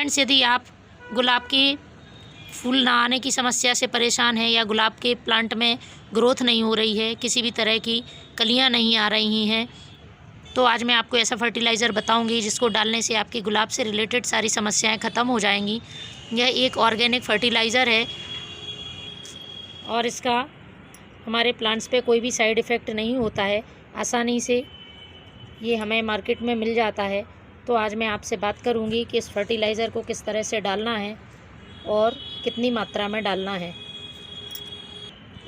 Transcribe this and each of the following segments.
Friends, यदि आप गुलाब के फूल ना आने की समस्या से परेशान हैं या गुलाब के प्लांट में ग्रोथ नहीं हो रही है, किसी भी तरह की कलियां नहीं आ रही हैं, तो आज मैं आपको ऐसा फर्टिलाइज़र बताऊंगी जिसको डालने से आपके गुलाब से रिलेटेड सारी समस्याएं ख़त्म हो जाएंगी। यह एक ऑर्गेनिक फर्टिलाइज़र है और इसका हमारे प्लांट्स पे कोई भी साइड इफ़ेक्ट नहीं होता है। आसानी से ये हमें मार्केट में मिल जाता है। तो आज मैं आपसे बात करूंगी कि इस फर्टिलाइज़र को किस तरह से डालना है और कितनी मात्रा में डालना है।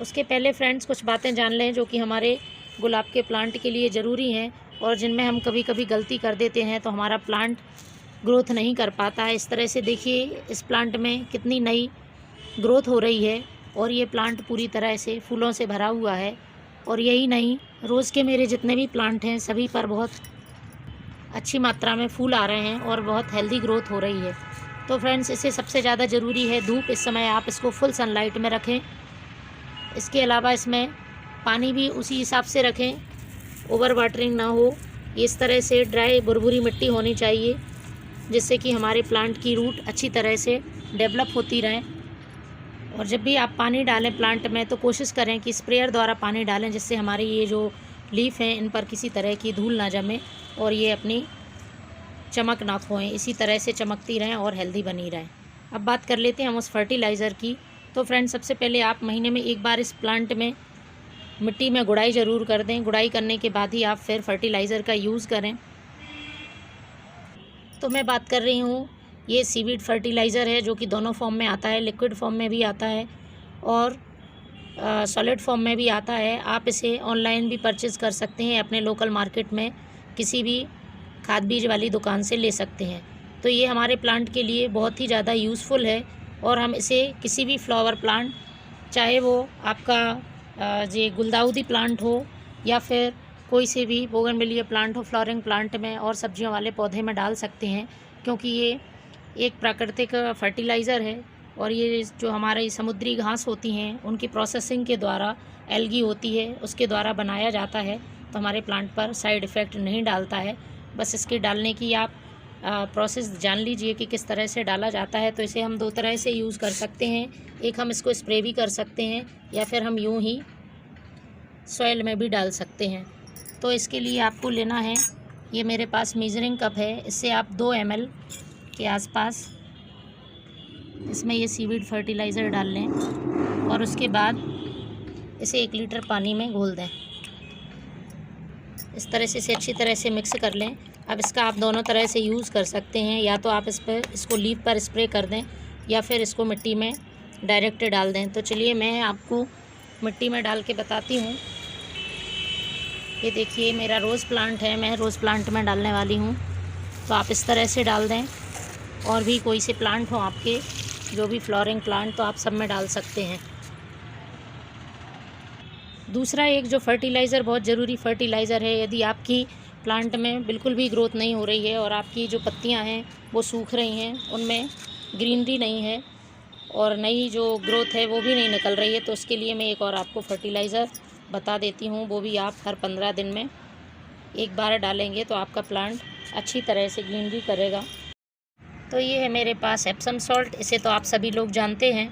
उसके पहले फ्रेंड्स कुछ बातें जान लें जो कि हमारे गुलाब के प्लांट के लिए ज़रूरी हैं और जिनमें हम कभी कभी गलती कर देते हैं तो हमारा प्लांट ग्रोथ नहीं कर पाता है। इस तरह से देखिए इस प्लांट में कितनी नई ग्रोथ हो रही है और ये प्लांट पूरी तरह से फूलों से भरा हुआ है। और यही नहीं, रोज़ के मेरे जितने भी प्लांट हैं सभी पर बहुत अच्छी मात्रा में फूल आ रहे हैं और बहुत हेल्दी ग्रोथ हो रही है। तो फ्रेंड्स, इसे सबसे ज़्यादा ज़रूरी है धूप। इस समय आप इसको फुल सनलाइट में रखें। इसके अलावा इसमें पानी भी उसी हिसाब से रखें, ओवर वाटरिंग ना हो। इस तरह से ड्राई भुरभुरी मिट्टी होनी चाहिए जिससे कि हमारे प्लांट की रूट अच्छी तरह से डेवलप होती रहें। और जब भी आप पानी डालें प्लांट में तो कोशिश करें कि स्प्रेयर द्वारा पानी डालें जिससे हमारी ये जो लीफ हैं इन पर किसी तरह की धूल ना जमे और ये अपनी चमक ना खोएं, इसी तरह से चमकती रहें और हेल्दी बनी रहें। अब बात कर लेते हैं हम उस फर्टिलाइज़र की। तो फ्रेंड्स, सबसे पहले आप महीने में एक बार इस प्लांट में मिट्टी में गुड़ाई ज़रूर कर दें। गुड़ाई करने के बाद ही आप फिर फर्टिलाइज़र का यूज़ करें। तो मैं बात कर रही हूँ, ये सीवीड फर्टिलाइज़र है जो कि दोनों फॉर्म में आता है, लिक्विड फॉर्म में भी आता है और सॉलिड फॉर्म में भी आता है। आप इसे ऑनलाइन भी परचेज़ कर सकते हैं, अपने लोकल मार्केट में किसी भी खाद बीज वाली दुकान से ले सकते हैं। तो ये हमारे प्लांट के लिए बहुत ही ज़्यादा यूज़फुल है और हम इसे किसी भी फ्लावर प्लांट, चाहे वो आपका ये गुलदाउदी प्लांट हो या फिर कोई से भी बोगनविलिया प्लांट हो, फ्लावरिंग प्लांट में और सब्जियों वाले पौधे में डाल सकते हैं, क्योंकि ये एक प्राकृतिक फर्टिलाइज़र है। और ये जो हमारी समुद्री घास होती हैं उनकी प्रोसेसिंग के द्वारा, एल्गी होती है उसके द्वारा बनाया जाता है, तो हमारे प्लांट पर साइड इफ़ेक्ट नहीं डालता है। बस इसके डालने की आप प्रोसेस जान लीजिए कि किस तरह से डाला जाता है। तो इसे हम दो तरह से यूज़ कर सकते हैं। एक, हम इसको स्प्रे भी कर सकते हैं या फिर हम यूं ही सॉइल में भी डाल सकते हैं। तो इसके लिए आपको लेना है, ये मेरे पास मेजरिंग कप है, इससे आप 2 ml के आसपास इसमें ये सीवीड फर्टिलाइज़र डाल लें और उसके बाद इसे 1 लीटर पानी में घोल दें। इस तरह से इसे अच्छी तरह से मिक्स कर लें। अब इसका आप दोनों तरह से यूज़ कर सकते हैं, या तो आप इसको लीफ पर स्प्रे कर दें या फिर इसको मिट्टी में डायरेक्ट डाल दें। तो चलिए मैं आपको मिट्टी में डाल के बताती हूँ। ये देखिए मेरा रोज़ प्लांट है, मैं रोज़ प्लांट में डालने वाली हूँ। तो आप इस तरह से डाल दें और भी कोई से प्लांट हो आपके, जो भी फ्लावरिंग प्लांट, तो आप सब में डाल सकते हैं। दूसरा एक जो फर्टिलाइज़र बहुत ज़रूरी फर्टिलाइज़र है, यदि आपकी प्लांट में बिल्कुल भी ग्रोथ नहीं हो रही है और आपकी जो पत्तियां हैं वो सूख रही हैं, उनमें ग्रीनरी नहीं है और नई जो ग्रोथ है वो भी नहीं निकल रही है, तो उसके लिए मैं एक और आपको फर्टिलाइज़र बता देती हूँ। वो भी आप हर 15 दिन में एक बार डालेंगे तो आपका प्लांट अच्छी तरह से ग्रीनरी करेगा। तो ये है मेरे पास एप्सम सॉल्ट। इसे तो आप सभी लोग जानते हैं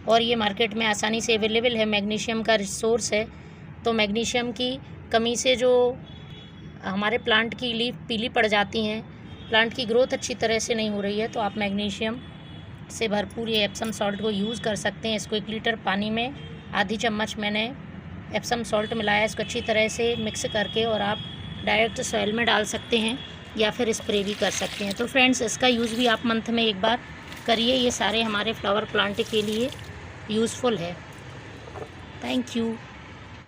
और ये मार्केट में आसानी से अवेलेबल है, मैग्नीशियम का रिसोर्स है। तो मैग्नीशियम की कमी से जो हमारे प्लांट की लीफ पीली पड़ जाती हैं, प्लांट की ग्रोथ अच्छी तरह से नहीं हो रही है, तो आप मैग्नीशियम से भरपूर ये एप्सम सॉल्ट को यूज़ कर सकते हैं। इसको 1 लीटर पानी में आधी चम्मच मैंने एप्सम सॉल्ट मिलाया, इसको अच्छी तरह से मिक्स करके और आप डायरेक्ट सॉइल में डाल सकते हैं या फिर स्प्रे भी कर सकते हैं। तो फ्रेंड्स, इसका यूज़ भी आप मंथ में एक बार करिए। ये सारे हमारे फ्लावर प्लांट के लिए यूज़फुल है। Thank you.